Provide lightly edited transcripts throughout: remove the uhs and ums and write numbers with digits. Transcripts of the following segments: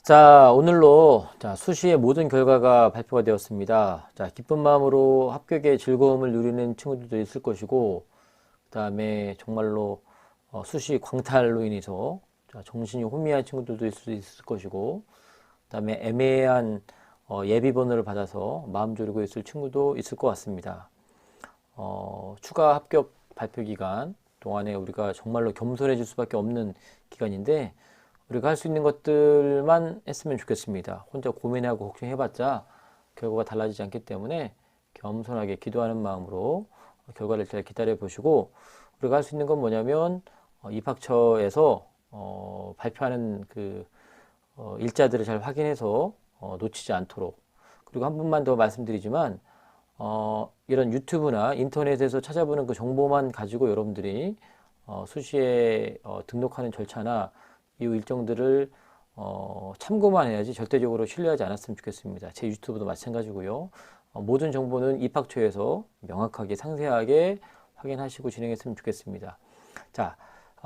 자, 오늘로 수시의 모든 결과가 발표가 되었습니다. 자, 기쁜 마음으로 합격의 즐거움을 누리는 친구들도 있을 것이고, 그 다음에 정말로 수시 광탈로 인해서 정신이 혼미한 친구들도 있을 수 있을 것이고, 그 다음에 애매한 예비 번호를 받아서 마음 졸이고 있을 친구도 있을 것 같습니다. 추가 합격 발표 기간 동안에 우리가 정말로 겸손해질 수밖에 없는 기간인데, 우리가 할 수 있는 것들만 했으면 좋겠습니다. 혼자 고민하고 걱정해봤자 결과가 달라지지 않기 때문에 겸손하게 기도하는 마음으로 결과를 잘 기다려 보시고, 우리가 할 수 있는 건 뭐냐면 입학처에서 발표하는 그 일자들을 잘 확인해서 놓치지 않도록. 그리고 한 번만 더 말씀드리지만 이런 유튜브나 인터넷에서 찾아보는 그 정보만 가지고 여러분들이 수시에 등록하는 절차나 이후 일정들을 참고만 해야지 절대적으로 신뢰하지 않았으면 좋겠습니다. 제 유튜브도 마찬가지고요. 모든 정보는 입학처에서 명확하게 상세하게 확인하시고 진행했으면 좋겠습니다. 자,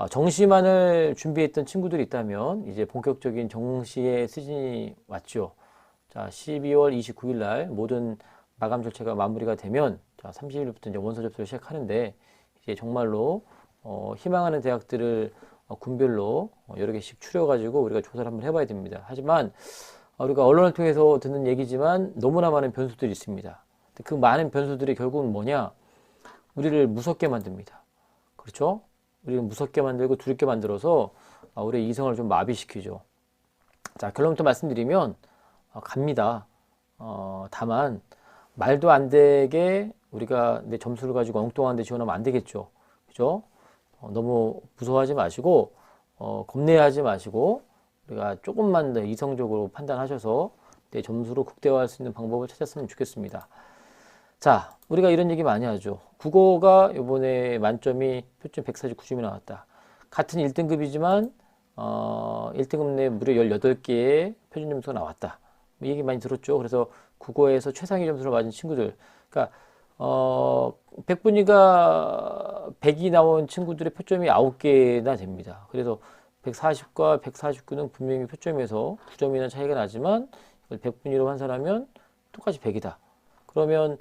정시만을 준비했던 친구들이 있다면 이제 본격적인 정시의 시즌이 왔죠. 자, 12월 29일 날 모든 마감 절차가 마무리가 되면 30일부터 이제 원서 접수를 시작하는데, 이제 정말로 희망하는 대학들을 군별로 여러 개씩 추려가지고 우리가 조사를 한번 해봐야 됩니다. 하지만 우리가 언론을 통해서 듣는 얘기지만 너무나 많은 변수들이 있습니다. 그 많은 변수들이 결국은 뭐냐? 우리를 무섭게 만듭니다. 그렇죠? 우리를 무섭게 만들고 두렵게 만들어서 우리의 이성을 좀 마비시키죠. 자, 결론부터 말씀드리면 갑니다. 다만 말도 안 되게 우리가 내 점수를 가지고 엉뚱한 데 지원하면 안 되겠죠. 그죠? 너무 무서워하지 마시고 겁내하지 마시고 우리가 조금만 더 이성적으로 판단하셔서 내 점수로 극대화할 수 있는 방법을 찾았으면 좋겠습니다. 자, 우리가 이런 얘기 많이 하죠. 국어가 이번에 만점이 표점 149점이 나왔다. 같은 1등급이지만 1등급 내 무려 18개의 표준 점수가 나왔다. 이 얘기 많이 들었죠. 그래서 국어에서 최상위 점수를 맞은 친구들, 그러니까 100분위가 100이 나온 친구들의 표점이 9개나 됩니다. 그래서 140과 149는 분명히 표점에서 9점이나 차이가 나지만 100분위로 환산하면 똑같이 100이다. 그러면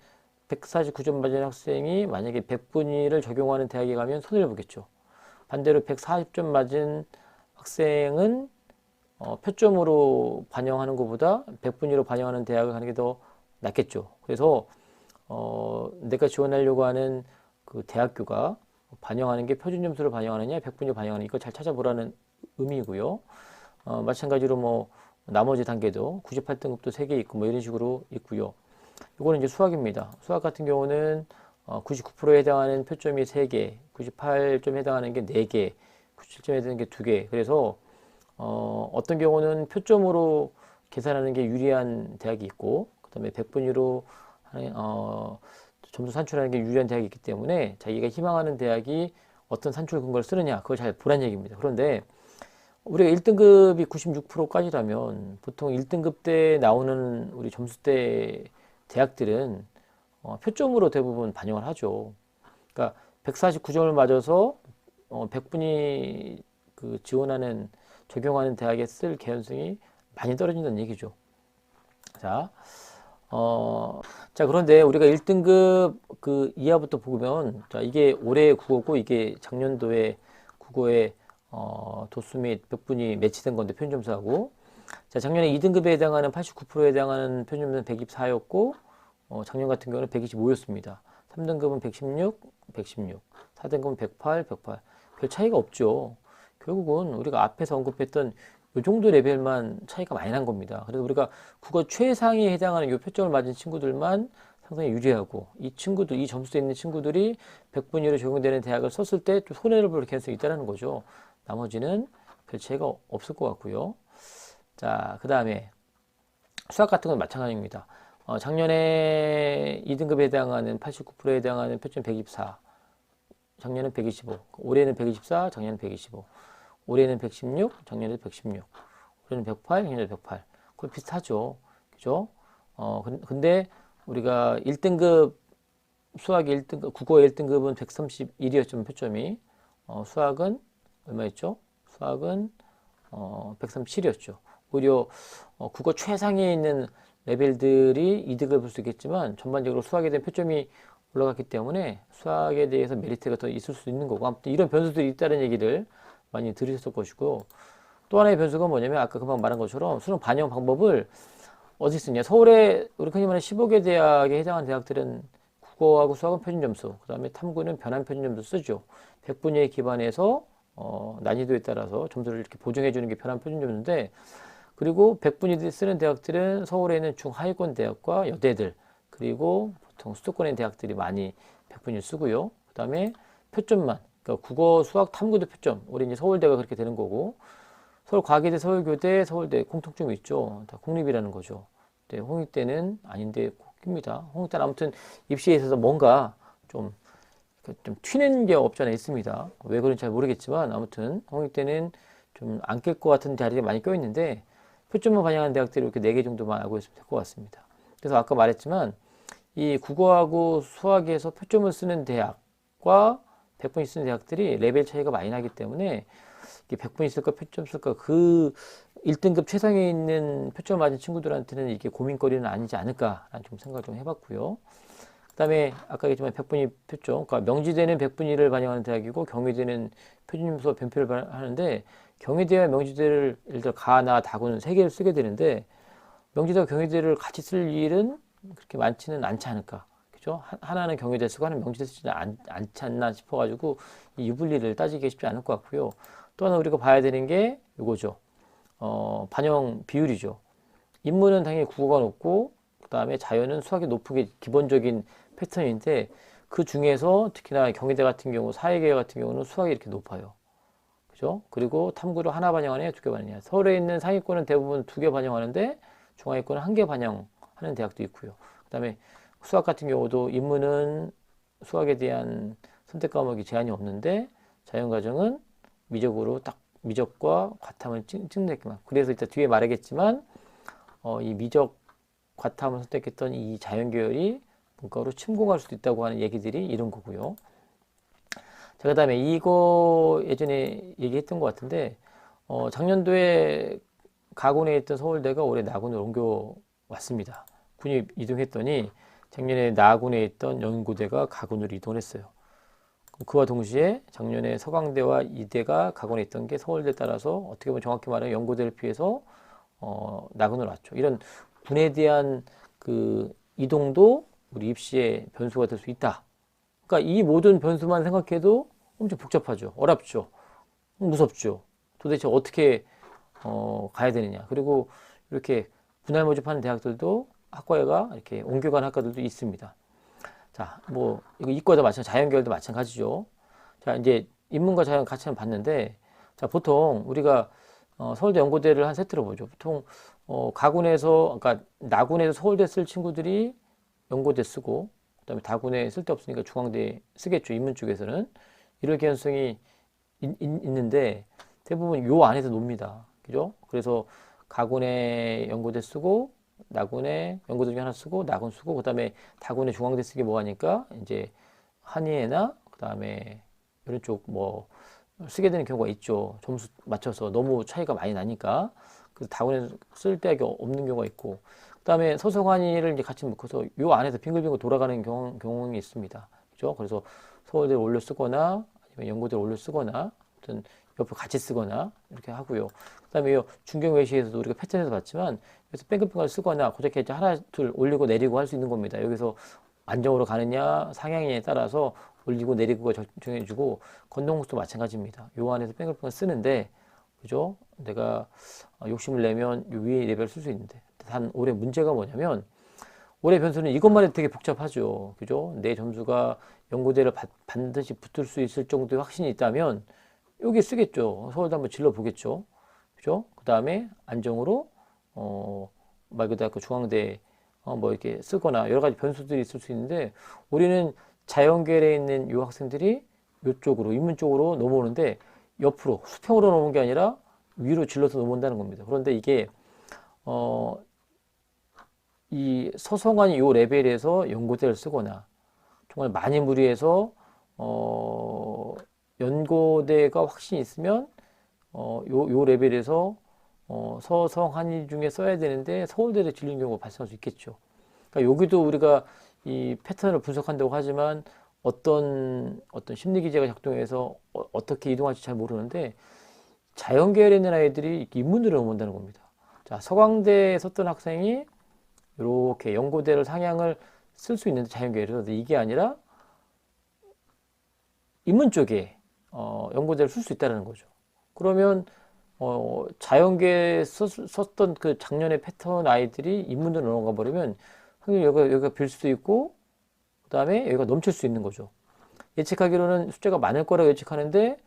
149점 맞은 학생이 만약에 100분위를 적용하는 대학에 가면 손해를 보겠죠. 반대로 140점 맞은 학생은 표점으로 반영하는 것보다 100분위로 반영하는 대학을 가는 게 더 낫겠죠. 그래서 내가 지원하려고 하는 그 대학교가 반영하는 게 표준 점수를 반영하느냐, 100분위 반영하느냐, 이거 잘 찾아보라는 의미이고요. 마찬가지로 뭐 나머지 단계도 98등급도 3개 있고 뭐 이런 식으로 있고요. 이거는 이제 수학입니다. 수학 같은 경우는 99%에 해당하는 표점이 3개, 98점 해당하는 게 4개, 97점 해당하는 게 2개. 그래서 어떤 경우는 표점으로 계산하는 게 유리한 대학이 있고, 그 다음에 100분위로 점수 산출하는 게 유리한 대학이 있기 때문에 자기가 희망하는 대학이 어떤 산출 근거를 쓰느냐, 그걸 잘 보란 얘기입니다. 그런데 우리가 1등급이 96%까지라면 보통 1등급 때 나오는 우리 점수대 대학들은 표점으로 대부분 반영을 하죠. 그러니까 149점을 맞아서 100분이 그 지원하는 적용하는 대학에 쓸 개연성이 많이 떨어진다는 얘기죠. 자, 그런데 우리가 1등급 그 이하부터 보면, 자, 이게 올해 국어고 이게 작년도에 국어에 도수 및 백분위 매치된 건데 표준점수하고, 자, 작년에 2등급에 해당하는 89%에 해당하는 표준점수는 124였고, 작년 같은 경우는 125였습니다. 3등급은 116, 116, 4등급은 108, 108. 별 차이가 없죠. 결국은 우리가 앞에서 언급했던 이 정도 레벨만 차이가 많이 난 겁니다. 그래서 우리가 국어 최상위에 해당하는 이 표점을 맞은 친구들만 상당히 유리하고, 이 친구들, 이 점수에 있는 친구들이 100분위로 적용되는 대학을 썼을 때 좀 손해를 볼 가능성이 있다는 거죠. 나머지는 별 차이가 없을 것 같고요. 자, 그 다음에 수학 같은 건 마찬가지입니다. 작년에 2등급에 해당하는 89%에 해당하는 표점 124, 작년은 125, 올해는 124, 작년은 125, 올해는 116, 작년에도 116, 올해는 108, 작년에도 108. 그거 비슷하죠. 그죠? 근데 우리가 1등급, 수학 1등급, 국어 1등급은 131이었지만 표점이, 수학은 얼마였죠? 수학은 137이었죠. 오히려 국어 최상위에 있는 레벨들이 이득을 볼 수 있겠지만 전반적으로 수학에 대한 표점이 올라갔기 때문에 수학에 대해서 메리트가 더 있을 수 있는 거고 아무튼 이런 변수들이 있다는 얘기를 많이 들으셨을 것이고 또 하나의 변수가 뭐냐면 아까 금방 말한 것처럼 수능 반영 방법을 어디 쓰냐 서울에 우리 흔히 말하는 15개 대학에 해당하는 대학들은 국어하고 수학은 표준 점수 그 다음에 탐구는 변환 표준 점수 쓰죠 100분위에 기반해서 난이도에 따라서 점수를 이렇게 보정해 주는 게 변환 표준 점수인데 그리고 100분위 쓰는 대학들은 서울에 있는 중하위권 대학과 여대들 그리고 보통 수도권의 대학들이 많이 100분위 쓰고요 그 다음에 표점만 그러니까 국어 수학 탐구도 표점 우리 이제 서울대가 그렇게 되는 거고 서울과기대, 서울교대, 서울대 공통점이 있죠. 다 공립이라는 거죠. 네, 홍익대는 아닌데 꼽힙니다. 홍익대는 아무튼 입시에 있어서 뭔가 좀, 좀 튀는 게 없지 않아 있습니다. 왜 그런지 잘 모르겠지만 아무튼 홍익대는 좀 안 낄 것 같은 자리가 많이 껴있는데 표점만 반영하는 대학들이 이렇게 4개 정도만 알고 있으면 될 것 같습니다. 그래서 아까 말했지만 이 국어하고 수학에서 표점을 쓰는 대학과 100분위 쓰는 대학들이 레벨 차이가 많이 나기 때문에 100분 있을까 표점 쓸까 그 1등급 최상에 있는 표점 맞은 친구들한테는 이게 고민거리는 아니지 않을까라는 좀 생각을 좀 해봤고요. 그 다음에 아까 얘기했지만 100분위 표점, 그러니까 명지대는 100분위를 반영하는 대학이고 경희대는 표준점수와 변표를 하는데 경희대와 명지대를 예를 들어 가나 다구는 세 개를 쓰게 되는데 명지대와 경희대를 같이 쓸 일은 그렇게 많지는 않지 않을까. 그죠? 하나는 경희대 쓰고 하나는 명지대 쓰지 않지 않나 싶어가지고 이 유불리를 따지기 쉽지 않을 것 같고요. 또 하나 우리가 봐야 되는 게 이거죠. 반영 비율이죠. 인문은 당연히 국어가 높고 그 다음에 자연은 수학이 높은 게 기본적인 패턴인데 그 중에서 특히나 경희대 같은 경우 사회계 같은 경우는 수학이 이렇게 높아요. 그죠? 그리고 탐구를 하나 반영하냐 두 개 반영하냐. 서울에 있는 상위권은 대부분 2개 반영하는데 중하위권은 1개 반영하는 대학도 있고요. 그 다음에 수학 같은 경우도 인문은 수학에 대한 선택 과목이 제한이 없는데 자연과정은 미적으로 딱 미적과 과탐을 찍는다만 그래서 이따 뒤에 말하겠지만 이 미적 과탐을 선택했던 이 자연계열이 문과로 침공할 수도 있다고 하는 얘기들이 이런 거고요. 자, 그 다음에 이거 예전에 얘기했던 것 같은데 작년도에 가군에 있던 서울대가 올해 나군으로 옮겨왔습니다. 군이 이동했더니 작년에 나군에 있던 연고대가 가군으로 이동했어요. 그와 동시에 작년에 서강대와 이대가 가군에 있던 게 서울대 따라서 어떻게 보면 정확히 말하면 연고대를 피해서 나군으로 왔죠. 이런 군에 대한 그 이동도 우리 입시의 변수가 될 수 있다. 그러니까 이 모든 변수만 생각해도 엄청 복잡하죠. 어렵죠. 무섭죠. 도대체 어떻게 가야 되느냐. 그리고 이렇게 분할 모집하는 대학들도 학과가 이렇게 옮겨가는 학과들도 있습니다. 자, 뭐 이거 이과도 마찬가지, 자연계열도 마찬가지죠. 자, 이제 인문과 자연 같이 한번 봤는데, 자, 보통 우리가 서울대 연고대를 한 세트로 보죠. 보통 가군에서, 그러니까 나군에서 서울대 쓸 친구들이 연고대 쓰고, 그다음에 다군에 쓸데없으니까 중앙대 쓰겠죠. 인문 쪽에서는 이럴 개연성이 있는데 대부분 요 안에서 놉니다. 그죠? 그래서 가군에 연고대 쓰고 나군에 연고대 중에 하나 쓰고 나군 쓰고 그다음에 다군에 중앙대 쓰기 뭐 하니까 이제 한의회나 그다음에 이런 쪽 뭐 쓰게 되는 경우가 있죠. 점수 맞춰서 너무 차이가 많이 나니까 그래서 다군에 쓸 데가 없는 경우가 있고 그다음에 서성한이를 이제 같이 묶어서 요 안에서 빙글빙글 돌아가는 경우가 있습니다. 그죠? 그래서 서울대를 올려 쓰거나 아니면 연고대를 올려 쓰거나 아무튼 옆에 같이 쓰거나 이렇게 하고요. 그다음에 요 중경외시에서도 우리가 패턴에서 봤지만 그래서 뺑글뺑글 쓰거나 그렇게 이제 하나 둘 올리고 내리고 할 수 있는 겁니다. 여기서 안정으로 가느냐 상향에 따라서 올리고 내리고가 결정해주고 건너공수도 마찬가지입니다. 요 안에서 뺑글뺑글 쓰는데 그죠? 내가 욕심을 내면 요 위에 레벨을 쓸 수 있는데 단 올해 문제가 뭐냐면 올해 변수는 이것만 해도 되게 복잡하죠. 그죠? 내 점수가 연고대를 반드시 붙을 수 있을 정도의 확신이 있다면 여기 쓰겠죠. 서울대 한번 질러 보겠죠. 그죠? 그 다음에 안정으로 말 그대로 그 중앙대 뭐 이렇게 쓰거나 여러 가지 변수들이 있을 수 있는데 우리는 자연계열에 있는 요 학생들이 요쪽으로 인문 쪽으로 넘어오는데 옆으로 수평으로 넘어오는 게 아니라 위로 질러서 넘어온다는 겁니다. 그런데 이게 이 서성한 요 레벨에서 연고대를 쓰거나 정말 많이 무리해서 연고대가 확신이 있으면 요 레벨에서 서성 한의 중에 써야 되는데 서울대를 질린 경우가 발생할 수 있겠죠. 그러니까 여기도 우리가 이 패턴을 분석한다고 하지만 어떤 심리 기제가 작동해서 떻게 이동할지 잘 모르는데 자연계열에 있는 아이들이 인문으로 넘어온다는 겁니다. 자, 서강대에 썼던 학생이 이렇게 연고대를 상향을 쓸 수 있는데 자연계열에서 이게 아니라 인문 쪽에 연고대를 쓸 수 있다는 거죠. 그러면 자연계에 썼던 그 작년의 패턴 아이들이 인문으로 넘어가 버리면 여기가 빌 수도 있고 그 다음에 여기가 넘칠 수 있는 거죠. 예측하기로는 숫자가 많을 거라고 예측하는데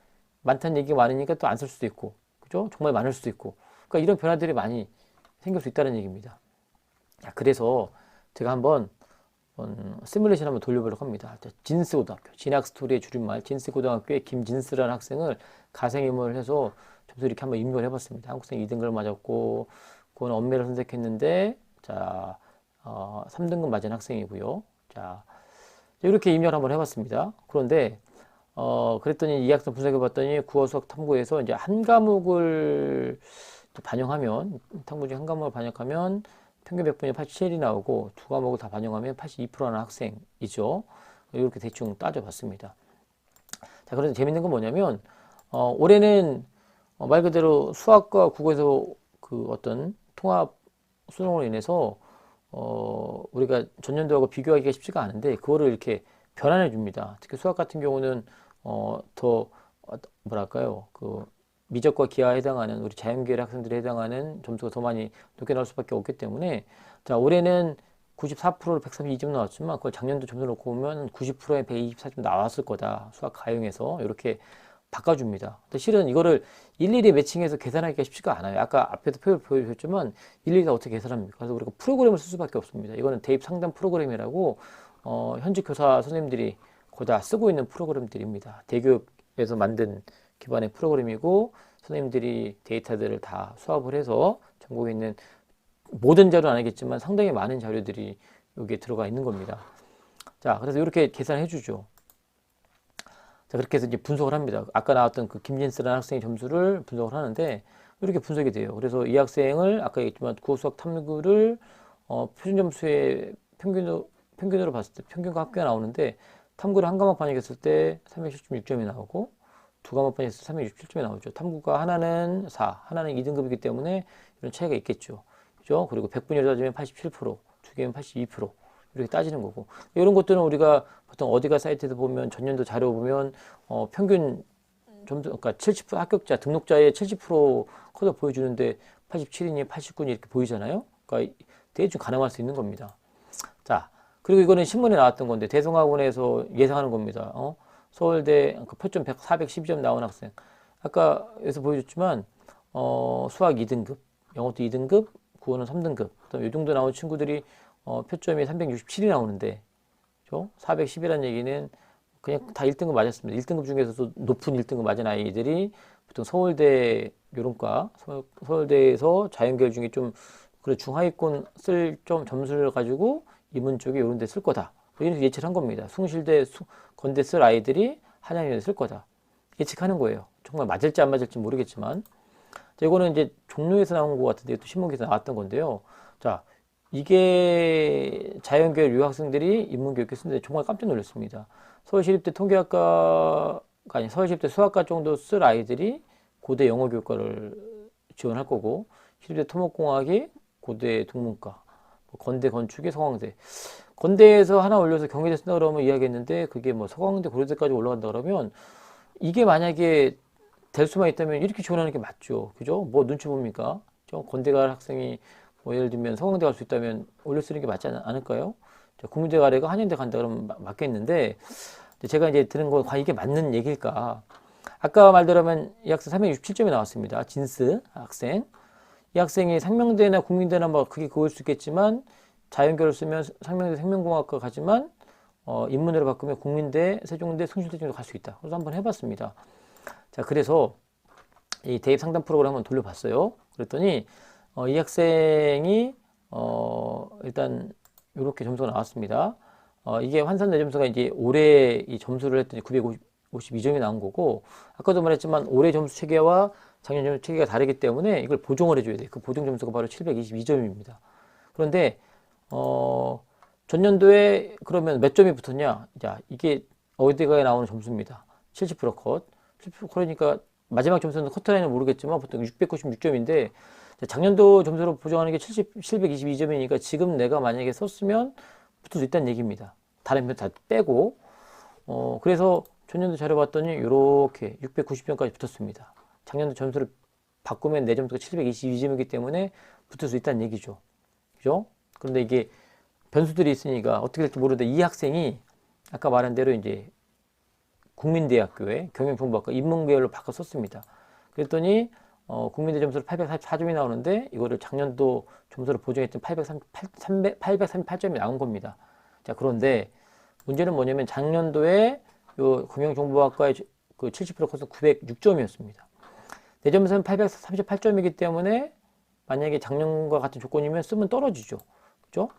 많다는 얘기가 많으니까 또 안 쓸 수도 있고 그죠? 정말 많을 수도 있고 그러니까 이런 변화들이 많이 생길 수 있다는 얘기입니다. 자, 그래서 제가 한번 시뮬레이션 한번 돌려보려고 합니다. 진스고등학교, 진학스토리의 줄임말 진스고등학교의 김진스라는 학생을 가상임을 해서 점수 이렇게 한번 입력을 해봤습니다. 한국생 2등급을 맞았고 그건 엄매를 선택했는데 자 3등급 맞은 학생이고요. 자 이렇게 입력을 한번 해봤습니다. 그런데 그랬더니 이 학생 분석해봤더니 국어 수학 탐구에서 이제 한 과목을 또 반영하면 탐구 중에 한 과목을 반영하면 평균 100분이 87이 나오고 두 과목을 다 반영하면 82%라는 학생이죠. 이렇게 대충 따져봤습니다. 자, 그런데 재밌는 건 뭐냐면 올해는 말 그대로 수학과 국어에서 그 어떤 통합 수능으로 인해서 우리가 전년도하고 비교하기가 쉽지가 않은데 그거를 이렇게 변환해 줍니다. 특히 수학 같은 경우는 더 뭐랄까요 그 미적과 기하에 해당하는 우리 자연계열 학생들에 해당하는 점수가 더 많이 높게 나올 수밖에 없기 때문에 자 올해는 94%로 132점 나왔지만 그걸 작년도 점수 놓고 보면 90%에 124점 나왔을 거다. 수학 가용해서 이렇게 바꿔줍니다. 근데 실은 이거를 일일이 매칭해서 계산하기가 쉽지가 않아요. 아까 앞에도 표를 보여주셨지만 일일이 다 어떻게 계산합니까? 그래서 우리가 프로그램을 쓸 수밖에 없습니다. 이거는 대입 상담 프로그램이라고 현직 교사 선생님들이 거의 다 쓰고 있는 프로그램들입니다. 대교육에서 만든 기반의 프로그램이고 선생님들이 데이터들을 다 수합을 해서 전국에 있는 모든 자료는 아니겠지만 상당히 많은 자료들이 여기에 들어가 있는 겁니다. 자, 그래서 이렇게 계산해 주죠. 자, 그렇게 해서 이제 분석을 합니다. 아까 나왔던 그 김진스라는 학생의 점수를 분석을 하는데 이렇게 분석이 돼요. 그래서 이 학생을 아까 얘기했지만 국어 수학 탐구를 표준 점수의 평균으로 봤을 때 평균과 합계가 나오는데 탐구를 한 과목 반영했을 때 316점이 나오고 두 과목 반영했을 때 367점이 나오죠. 탐구가 하나는 4, 하나는 2등급이기 때문에 이런 차이가 있겠죠. 그죠? 그리고 100분위로 따지면 87%, 두 개면 82%. 이렇게 따지는 거고 이런 것들은 우리가 보통 어디가 사이트에서 보면 전년도 자료 보면 평균 점수 그러니까 70% 합격자 등록자의 70% 커서 보여주는데 87이니 89니 이렇게 보이잖아요. 그러니까 대충 가늠할 수 있는 겁니다. 자 그리고 이거는 신문에 나왔던 건데 대성학원에서 예상하는 겁니다. 서울대 그 표점 412점 나온 학생 아까 여기서 보여줬지만 수학 2등급 영어도 2등급 국어는 3등급 이 정도 나온 친구들이 표점이 367이 나오는데 410이라는 얘기는 그냥 다 1등급 맞았습니다. 1등급 중에서도 높은 1등급 맞은 아이들이 보통 서울대 요런과 서울대에서 자연계열 중에 좀 그래 중하위권 쓸 점수를 가지고 이문 쪽에 요런 데 쓸 거다. 이런 예측을 한 겁니다. 숭실대, 건대 쓸 아이들이 한양여대 쓸 거다. 예측하는 거예요. 정말 맞을지 안 맞을지 모르겠지만 자, 이거는 이제 종로에서 나온 것 같은데 또 신문기에서 나왔던 건데요. 자, 이게 자연계열 유학생들이 인문교육에 쓰는데 정말 깜짝 놀랐습니다. 서울시립대 통계학과가 아니 서울시립대 수학과 정도 쓸 아이들이 고대 영어교육과를 지원할 거고 시립대 토목공학이 고대 동문과 건대 건축이 서강대 건대에서 하나 올려서 경희대 쓴다 그러면 이야기했는데 그게 뭐 서강대 고려대까지 올라간다 그러면 이게 만약에 될 수만 있다면 이렇게 지원하는 게 맞죠. 그죠? 뭐 눈치 봅니까? 건대 갈 학생이 뭐 예를 들면 서강대 갈 수 있다면 올려 쓰는 게 맞지 않을까요? 국민대 가래가 한양대 간다 그러면 맞겠는데 제가 이제 들은 건 과연 이게 맞는 얘기일까? 아까 말대로면 이 학생 367점이 나왔습니다. 진스 학생. 이 학생이 상명대나 국민대나 뭐 그게 그걸 수 있겠지만 자연계를 쓰면 상명대 생명공학과 가지만 인문으로 바꾸면 국민대, 세종대, 숭실대 정도 갈 수 있다. 그래서 한번 해봤습니다. 자, 그래서 이 대입 상담 프로그램 한번 돌려봤어요. 그랬더니 이 학생이 일단 이렇게 점수가 나왔습니다. 이게 환산 내 점수가 이제 올해 이 점수를 했더니 952점이 나온 거고 아까도 말했지만 올해 점수 체계와 작년 체계가 다르기 때문에 이걸 보정을 해줘야 돼요. 그 보정 점수가 바로 722점입니다. 그런데 전년도에 그러면 몇 점이 붙었냐? 자, 이게 어디가에 나오는 점수입니다. 70% 컷. 70% 컷이니까 마지막 점수는 커트라인은 모르겠지만 보통 696점인데 작년도 점수로 보정하는 게 722점이니까 지금 내가 만약에 썼으면 붙을 수 있다는 얘기입니다. 다른 편 다 빼고. 그래서 전년도 자료 봤더니 이렇게 690점까지 붙었습니다. 작년도 점수를 바꾸면 내 점수가 722점이기 때문에 붙을 수 있다는 얘기죠. 그죠? 그런데 이게 변수들이 있으니까 어떻게 될지 모르는데 이 학생이 아까 말한 대로 이제 국민대학교에 경영정보학과 인문계열로 바꿔 썼습니다. 그랬더니 국민대 점수로 844점이 나오는데 이거를 작년도 점수로 보정했던 838점이 나온 겁니다. 자, 그런데 문제는 뭐냐면 작년도에 요 경영정보학과의 그 70% 컷은 906점이었습니다. 내 점수는 838점이기 때문에 만약에 작년과 같은 조건이면 쓰면 떨어지죠. 그죠?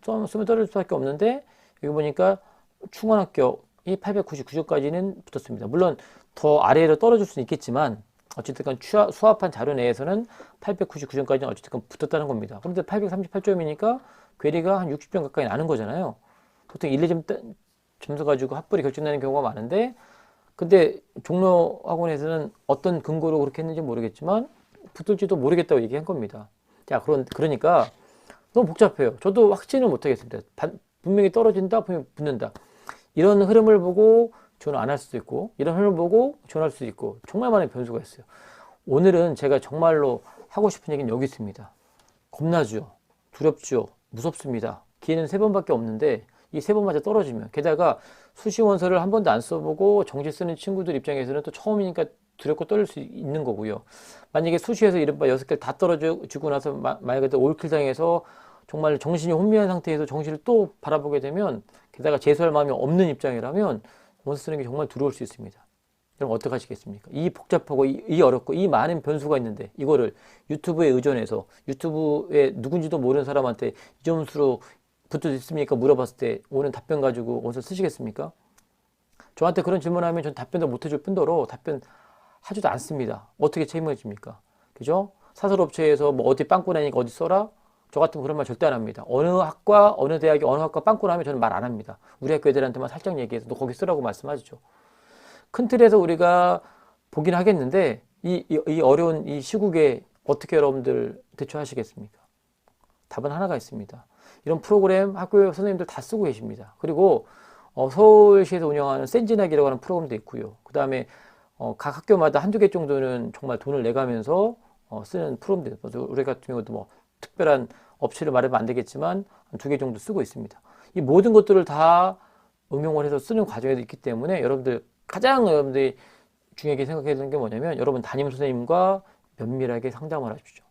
쓰면 떨어질 수밖에 없는데 여기 보니까 충원합격이 899점까지는 붙었습니다. 물론 더 아래로 떨어질 수는 있겠지만 어쨌든 수합한 자료 내에서는 899점까지는 어쨌든 붙었다는 겁니다. 그런데 838점이니까 괴리가 한 60점 가까이 나는 거잖아요. 보통 1, 2점 점수 가지고 합불이 결정나는 경우가 많은데 근데 종로 학원에서는 어떤 근거로 그렇게 했는지 모르겠지만 붙을지도 모르겠다고 얘기한 겁니다. 자, 그러니까 너무 복잡해요. 저도 확신을 못 하겠습니다. 분명히 떨어진다, 분명히 붙는다. 이런 흐름을 보고 지원 안 할 수도 있고 이런 흐름을 보고 지원할 수도 있고 정말 많은 변수가 있어요. 오늘은 제가 정말로 하고 싶은 얘기는 여기 있습니다. 겁나죠? 두렵죠? 무섭습니다. 기회는 3번밖에 없는데 이 3번마저 떨어지면 게다가 수시 원서를 한 번도 안 써보고 정시 쓰는 친구들 입장에서는 또 처음이니까 두렵고 떨릴 수 있는 거고요. 만약에 수시에서 이른바 6개를 다 떨어지고 나서 말 그대로 올킬 당해서 정말 정신이 혼미한 상태에서 정시를 또 바라보게 되면 게다가 재수할 마음이 없는 입장이라면 원서 쓰는 게 정말 두려울 수 있습니다. 그럼 어떻게 하시겠습니까? 이 복잡하고 이 어렵고 이 많은 변수가 있는데 이거를 유튜브에 의존해서 유튜브에 누군지도 모르는 사람한테 이 점수로 붙을 수 있습니까? 물어봤을 때 오는 답변 가지고 원서 쓰시겠습니까? 저한테 그런 질문하면 전 답변도 못 해줄 뿐더러 답변하지도 않습니다. 어떻게 책임을 집니까? 그죠? 사설업체에서 뭐 어디 빵꾸 나니까 어디 써라? 저 같은 그런 말 절대 안 합니다. 어느 학과, 어느 대학이 어느 학과 빵꾸 나면 저는 말 안 합니다. 우리 학교 애들한테만 살짝 얘기해서 너 거기 쓰라고 말씀하시죠. 큰 틀에서 우리가 보긴 하겠는데 이 어려운 이 시국에 어떻게 여러분들 대처하시겠습니까? 답은 하나가 있습니다. 이런 프로그램 학교 선생님들 다 쓰고 계십니다. 그리고 서울시에서 운영하는 센진학이라고 하는 프로그램도 있고요. 그 다음에 각 학교마다 한두 개 정도는 정말 돈을 내가면서 쓰는 프로그램도 있어요. 우리 같은 경우도 뭐 특별한 업체를 말하면 안 되겠지만 한 2개 정도 쓰고 있습니다. 이 모든 것들을 다 응용을 해서 쓰는 과정에도 있기 때문에 가장 여러분들이 중요하게 생각해야 되는 게 뭐냐면 여러분 담임 선생님과 면밀하게 상담을 하십시오.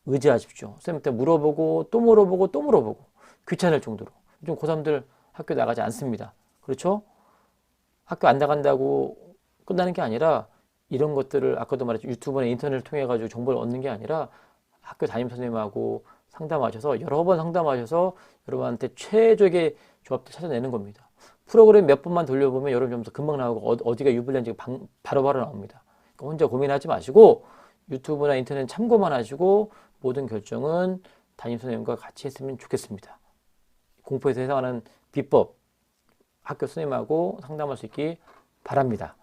의지하십시오. 선생님한테 물어보고 또 물어보고 또 물어보고 귀찮을 정도로. 요즘 고3들 학교 나가지 않습니다. 그렇죠? 학교 안 나간다고 끝나는 게 아니라 이런 것들을 아까도 말했죠. 유튜브나 인터넷을 통해 가지고 정보를 얻는 게 아니라 학교 담임 선생님하고 상담하셔서 여러 번 상담하셔서 여러분한테 최적의 조합도 찾아내는 겁니다. 프로그램 몇 번만 돌려보면 여러분 점수 금방 나오고 어디가 유불리한지 바로바로 나옵니다. 그러니까 혼자 고민하지 마시고 유튜브나 인터넷 참고만 하시고 모든 결정은 담임 선생님과 같이 했으면 좋겠습니다. 공포에서 해당하는 비법 학교 선생님하고 상담할 수 있기 바랍니다.